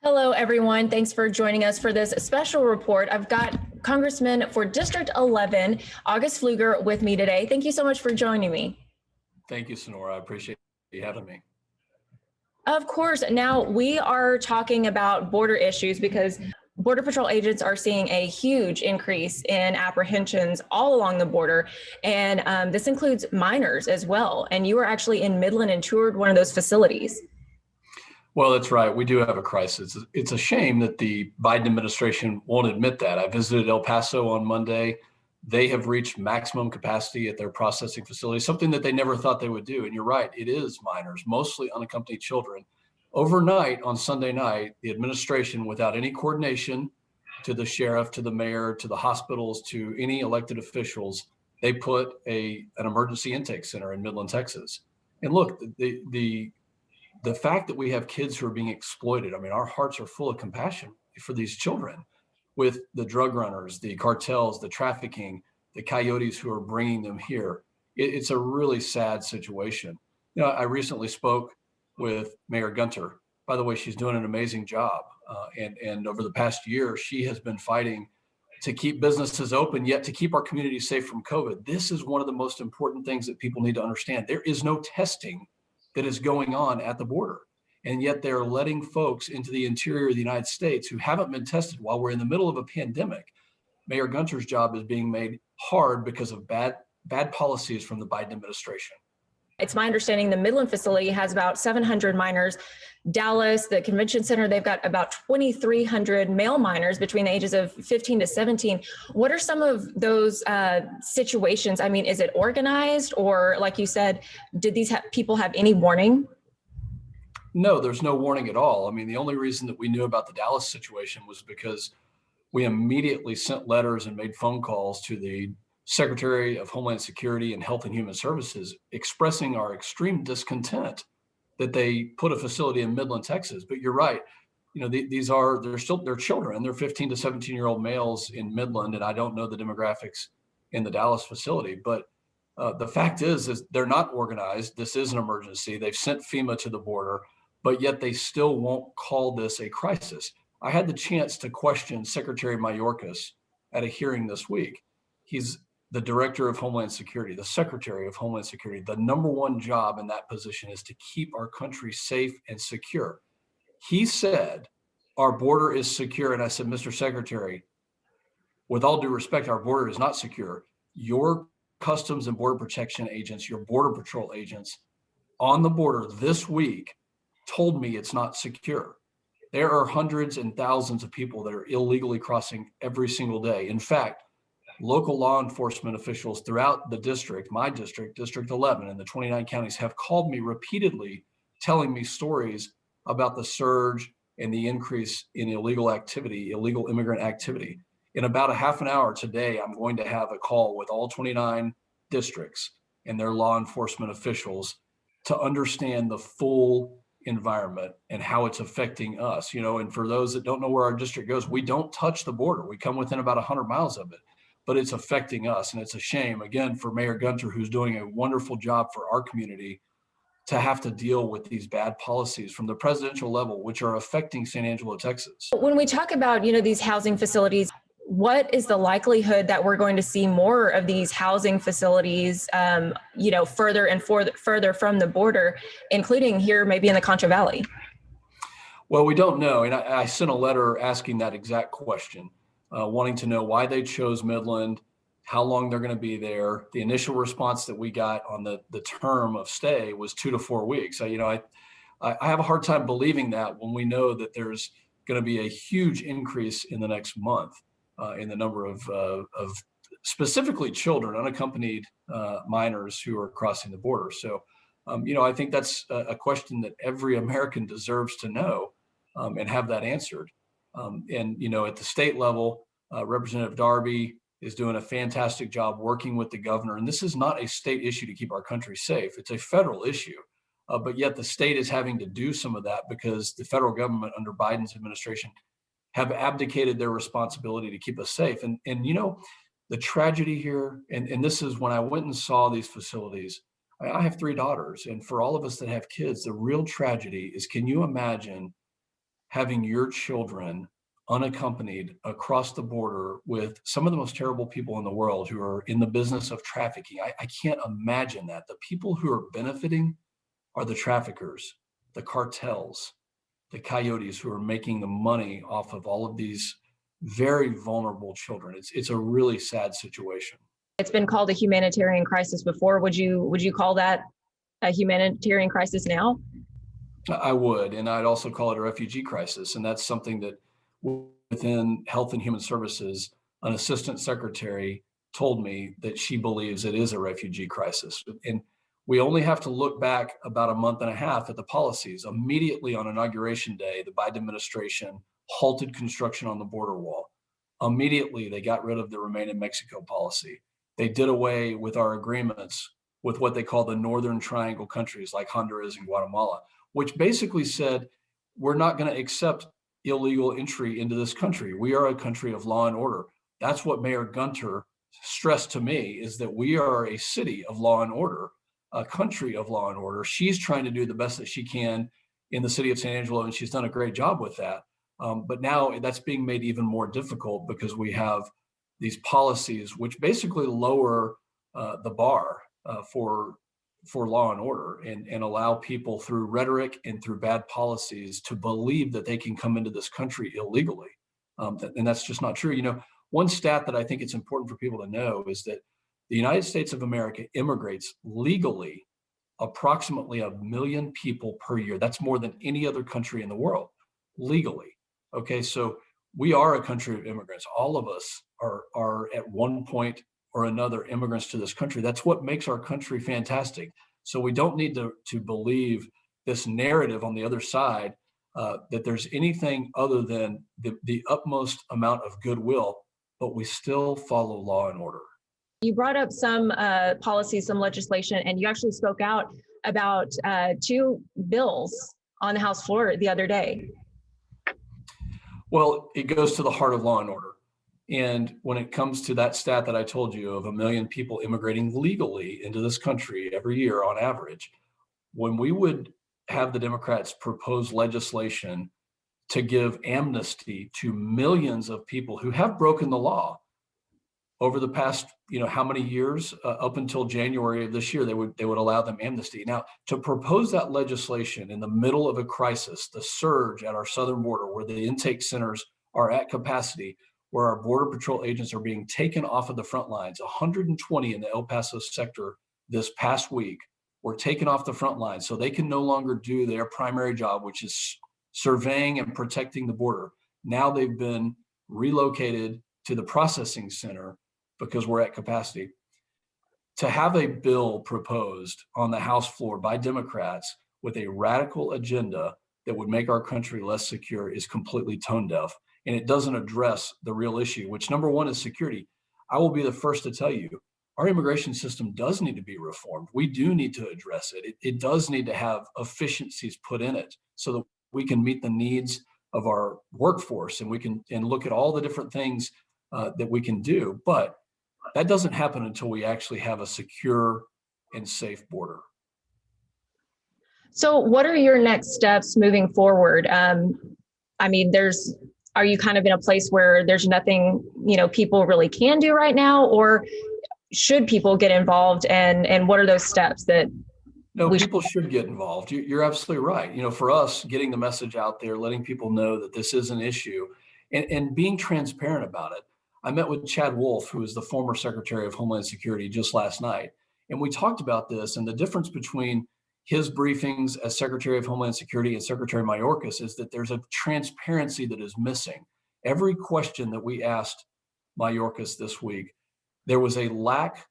Hello, everyone. Thanks for joining us for this special report. I've got Congressman for District 11, August Pfluger, with me today. Thank you so much for joining me. Thank you, Sonora. I appreciate you having me. Of course. Now we are talking about border issues because Border Patrol agents are seeing a huge increase in apprehensions all along the border. And this includes minors as well. And you were actually in Midland and toured one of those facilities. Well, that's right. We do have a crisis. It's a shame that the Biden administration won't admit that. I visited El Paso on Monday. They have reached maximum capacity at their processing facility, something that they never thought they would do. And you're right, it is minors, mostly unaccompanied children. Overnight on Sunday night, the administration, without any coordination to the sheriff, to the mayor, to the hospitals, to any elected officials, they put an emergency intake center in Midland, Texas. And look, the fact that we have kids who are being exploited, I mean, our hearts are full of compassion for these children with the drug runners, the cartels, the trafficking, the coyotes who are bringing them here. It's a really sad situation. You know, I recently spoke with Mayor Gunter. By the way, she's doing an amazing job. And over the past year, she has been fighting to keep businesses open, yet to keep our community safe from COVID. This is one of the most important things that people need to understand. There is no testing that is going on at the border. And yet they're letting folks into the interior of the United States who haven't been tested while we're in the middle of a pandemic. Mayor Gunter's job is being made hard because of bad policies from the Biden administration. It's my understanding the Midland facility has about 700 minors. Dallas, the convention center, they've got about 2,300 male minors between the ages of 15 to 17. What are some of those situations? I mean, is it organized, or like you said, did these people have any warning? No, there's no warning at all. I mean, the only reason that we knew about the Dallas situation was because we immediately sent letters and made phone calls to the Secretary of Homeland Security and Health and Human Services expressing our extreme discontent that they put a facility in Midland, Texas. But you're right. You know, they're children. They're 15 to 17-year-old males in Midland, and I don't know the demographics in the Dallas facility. But the fact is they're not organized. This is an emergency. They've sent FEMA to the border, but yet they still won't call this a crisis. I had the chance to question Secretary Mayorkas at a hearing this week. He's the Director of Homeland Security, the Secretary of Homeland Security. The number one job in that position is to keep our country safe and secure. He said, our border is secure. And I said, Mr. Secretary, with all due respect, our border is not secure. Your Customs and Border Protection agents, your Border Patrol agents on the border this week told me it's not secure. There are hundreds and thousands of people that are illegally crossing every single day. In fact, local law enforcement officials throughout the district, my district, District 11, and the 29 counties have called me repeatedly, telling me stories about the surge and the increase in illegal activity, illegal immigrant activity. In about a half an hour today, I'm going to have a call with all 29 districts and their law enforcement officials to understand the full environment and how it's affecting us. You know, and for those that don't know where our district goes, we don't touch the border. We come within about 100 miles of it. But it's affecting us. And it's a shame, again, for Mayor Gunter, who's doing a wonderful job for our community, to have to deal with these bad policies from the presidential level, which are affecting San Angelo, Texas. When we talk about, these housing facilities, what is the likelihood that we're going to see more of these housing facilities, further and further from the border, including here, maybe in the Concho Valley? Well, we don't know. And I sent a letter asking that exact question. Wanting to know why they chose Midland, how long they're going to be there. The initial response that we got on the term of stay was 2 to 4 weeks. I have a hard time believing that when we know that there's going to be a huge increase in the next month in the number of specifically children, unaccompanied minors who are crossing the border. So, I think that's a question that every American deserves to know and have that answered. At the state level, Representative Darby is doing a fantastic job working with the governor. And this is not a state issue to keep our country safe. It's a federal issue. But yet the state is having to do some of that because the federal government under Biden's administration have abdicated their responsibility to keep us safe. And the tragedy here, and this is when I went and saw these facilities, I have 3 daughters. And for all of us that have kids, the real tragedy is, can you imagine having your children unaccompanied across the border with some of the most terrible people in the world who are in the business of trafficking. I can't imagine that. The people who are benefiting are the traffickers, the cartels, the coyotes who are making the money off of all of these very vulnerable children. It's a really sad situation. It's been called a humanitarian crisis before. Would you call that a humanitarian crisis now? I would, and I'd also call it a refugee crisis. And that's something that within Health and Human Services, an assistant secretary told me that she believes it is a refugee crisis. And we only have to look back about a month and a half at the policies. Immediately on Inauguration Day, the Biden administration halted construction on the border wall. Immediately, they got rid of the Remain in Mexico policy. They did away with our agreements with what they call the Northern Triangle countries like Honduras and Guatemala, which basically said, we're not going to accept illegal entry into this country. We are a country of law and order. That's what Mayor Gunter stressed to me, is that we are a city of law and order, a country of law and order. She's trying to do the best that she can in the city of San Angelo, and she's done a great job with that. But now that's being made even more difficult because we have these policies which basically lower the bar for law and order and allow people through rhetoric and through bad policies to believe that they can come into this country illegally. And that's just not true. You know, one stat that I think it's important for people to know is that the United States of America immigrates legally approximately 1 million people per year. That's more than any other country in the world, legally. Okay, so we are a country of immigrants. All of us are at one point or another immigrants to this country. That's what makes our country fantastic. So we don't need to believe this narrative on the other side that there's anything other than the utmost amount of goodwill, but we still follow law and order. You brought up some policies, some legislation, and you actually spoke out about 2 bills on the House floor the other day. Well, it goes to the heart of law and order. And when it comes to that stat that I told you of 1 million people immigrating legally into this country every year on average, when we would have the Democrats propose legislation to give amnesty to millions of people who have broken the law over the past, how many years, up until January of this year, they would allow them amnesty. Now, to propose that legislation in the middle of a crisis, the surge at our southern border, where the intake centers are at capacity, where our Border Patrol agents are being taken off of the front lines, 120 in the El Paso sector this past week were taken off the front lines so they can no longer do their primary job, which is surveying and protecting the border. Now they've been relocated to the processing center because we're at capacity. To have a bill proposed on the House floor by Democrats with a radical agenda that would make our country less secure is completely tone deaf. And it doesn't address the real issue, which number one is security. I will be the first to tell you, our immigration system does need to be reformed. We do need to address it. It does need to have efficiencies put in it so that we can meet the needs of our workforce and we can look at all the different things that we can do. But that doesn't happen until we actually have a secure and safe border. So what are your next steps moving forward? Are you kind of in a place where there's nothing, people really can do right now, or should people get involved, and what are those steps that? No, people should get involved. You're absolutely right. For us, getting the message out there, letting people know that this is an issue and being transparent about it. I met with Chad Wolf, who is the former Secretary of Homeland Security, just last night. And we talked about this, and the difference between his briefings as Secretary of Homeland Security and Secretary Mayorkas is that there's a transparency that is missing. Every question that we asked Mayorkas this week, there was a lack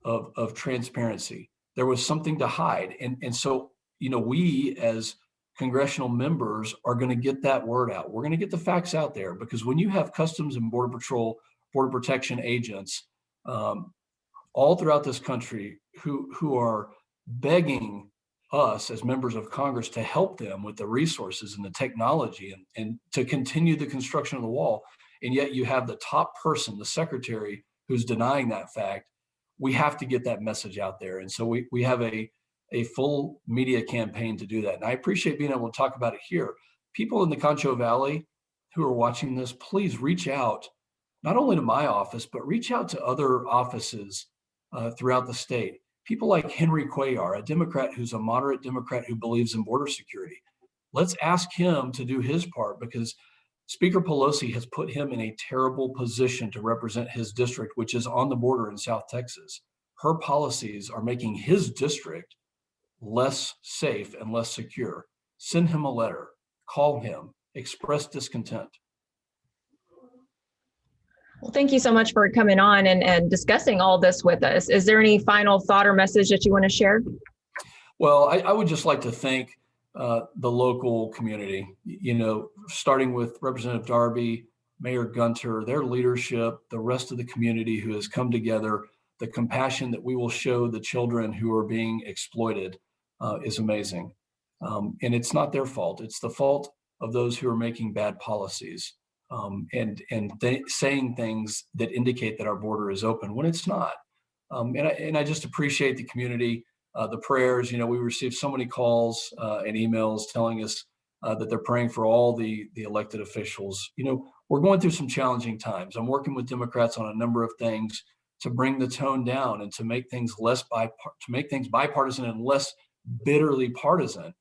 of transparency. There was something to hide. And so, we as congressional members are going to get that word out. We're going to get the facts out there, because when you have Customs and Border Patrol, Border Protection agents all throughout this country who are begging us as members of Congress to help them with the resources and the technology and to continue the construction of the wall, and yet you have the top person, the secretary, who's denying that fact, we have to get that message out there. And so we have a full media campaign to do that. And I appreciate being able to talk about it here. people in the Concho Valley who are watching this, please reach out, not only to my office, but reach out to other offices throughout the state. People like Henry Cuellar, a Democrat who's a moderate Democrat who believes in border security. Let's ask him to do his part, because Speaker Pelosi has put him in a terrible position to represent his district, which is on the border in South Texas. Her policies are making his district less safe and less secure. Send him a letter, call him, express discontent. Well, thank you so much for coming on and discussing all this with us. Is there any final thought or message that you want to share? Well, I would just like to thank the local community, starting with Representative Darby, Mayor Gunter, their leadership, the rest of the community who has come together. The compassion that we will show the children who are being exploited is amazing. And it's not their fault. It's the fault of those who are making bad policies and saying things that indicate that our border is open when it's not. And I just appreciate the community. The prayers, we received so many calls and emails telling us that they're praying for all the elected officials. We're going through some challenging times. I'm working with Democrats on a number of things to bring the tone down and to make things bipartisan and less bitterly partisan.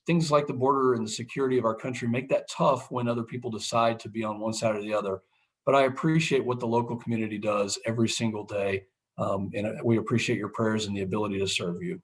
Things like the border and the security of our country make that tough when other people decide to be on one side or the other. But I appreciate what the local community does every single day. And we appreciate your prayers and the ability to serve you.